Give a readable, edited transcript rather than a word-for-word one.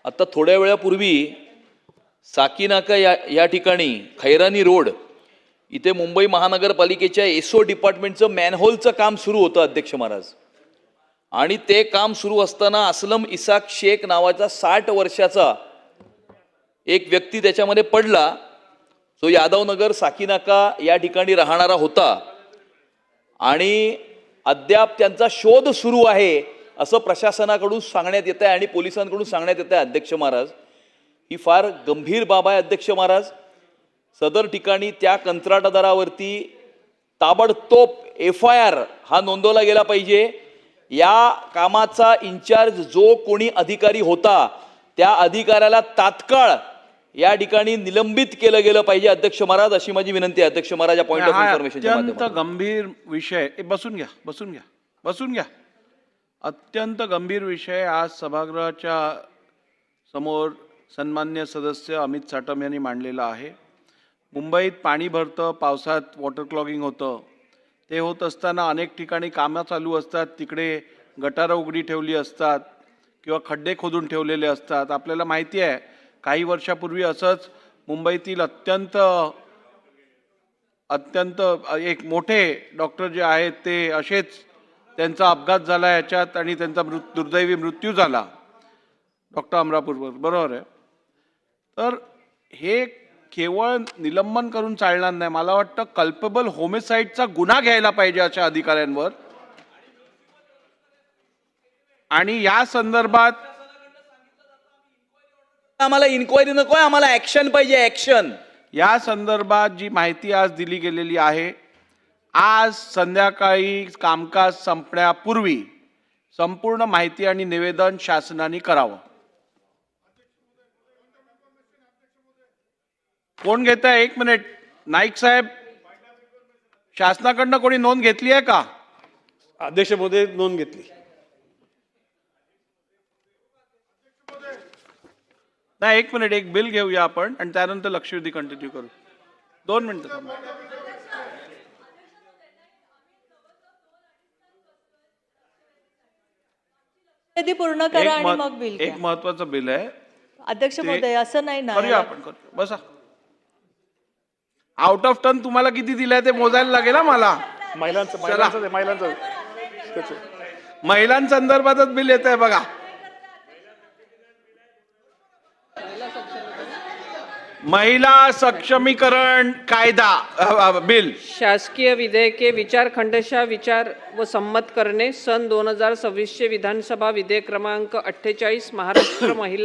आता थोड्या वेळापूर्वी साकीनाका या ठिकाणी खैरानी रोड इथे मुंबई महानगरपालिकेच्या एसओ डिपार्टमेंटचं मॅनहोलचं काम सुरू होतं अध्यक्ष महाराज. आणि ते काम सुरू असताना असलम इसाक शेख नावाचा 60 वर्षाचा एक व्यक्ती त्याच्यामध्ये पडला. जो यादवनगर साकीनाका या ठिकाणी राहणारा होता आणि अद्याप त्यांचा शोध सुरू आहे असं प्रशासनाकडून सांगण्यात येत आहे आणि पोलिसांकडून सांगण्यात येत आहे. अध्यक्ष महाराज, ही फार गंभीर बाब आहे. अध्यक्ष महाराज, सदर ठिकाणी त्या कंत्राटदारावरती ताबडतोब FIR हा नोंदवला गेला पाहिजे. या कामाचा इंचार्ज जो कोणी अधिकारी होता त्या अधिकाऱ्याला तात्काळ या ठिकाणी निलंबित केलं गेलं पाहिजे. अध्यक्ष महाराज, अशी माझी विनंती आहे. अध्यक्ष महाराज, पॉइंट ऑफ इन्फॉर्मेशनच्या माध्यमातून. अत्यंत गंभीर विषय. बसून घ्या. अत्यंत गंभीर विषय आज सभागृहाच्या समोर सन्मान्य सदस्य अमित साटम यांनी मांडलेला आहे. मुंबईत पाणी भरतं, पावसात वॉटर क्लॉगिंग होतं. ते होत असताना अनेक ठिकाणी कामं चालू असतात, तिकडे गटारं उघडी ठेवली असतात किंवा खड्डे खोदून ठेवलेले असतात. आपल्याला माहिती आहे, काही वर्षापूर्वी असंच मुंबईतील अत्यंत एक मोठे डॉक्टर जे आहेत ते असेच त्यांचा अपघात झाला याच्यात आणि त्यांचा दुर्दैवी मृत्यू झाला डॉक्टर अमरापूरवर, बरोबर आहे. तर हे केवळ निलंबन करून चालणार नाही. मला वाटतं कल्पेबल होमिसाइडचा गुन्हा घ्यायला पाहिजे अशा अधिकाऱ्यांवर. आणि या संदर्भात आम्हाला इन्क्वायरी नकोय, आम्हाला ऍक्शन पाहिजे, ऍक्शन. या संदर्भात जी माहिती आज दिली गेलेली आहे, आज संध्याकाळी कामकाज संपण्यापूर्वी संपूर्ण माहिती आणि निवेदन शासनाने करावं. कोण घेत आहे? 1 मिनिट. नाईक साहेब, शासनाकडनं कोणी नोंद घेतली आहे का? अध्यक्ष महोदय, नोंद घेतली. नाही, 1 मिनिट. एक बिल घेऊया आपण आणि त्यानंतर लक्षवेधी कंटिन्यू करू. 2 मिनिटं थांबा. पूर्ण करा आणि मग बिल घ्या. एक महत्वाचं बिल आहे अध्यक्ष महोदय, असं नाही ना. करूया आपण. बसा. आउट ऑफ टर्न तुम्हाला किती दिलाय ते मोजायला लागेल ना मला. महिलांसंदर्भातच बिल येत आहे बघा. महिला सक्षमीकरण कायदा बिल. शासकीय विधेयके विचार खंडशः विचार व संमत करणे. सन 2026 चे विधानसभा विधेयक क्रमांक 48 महाराष्ट्र महिला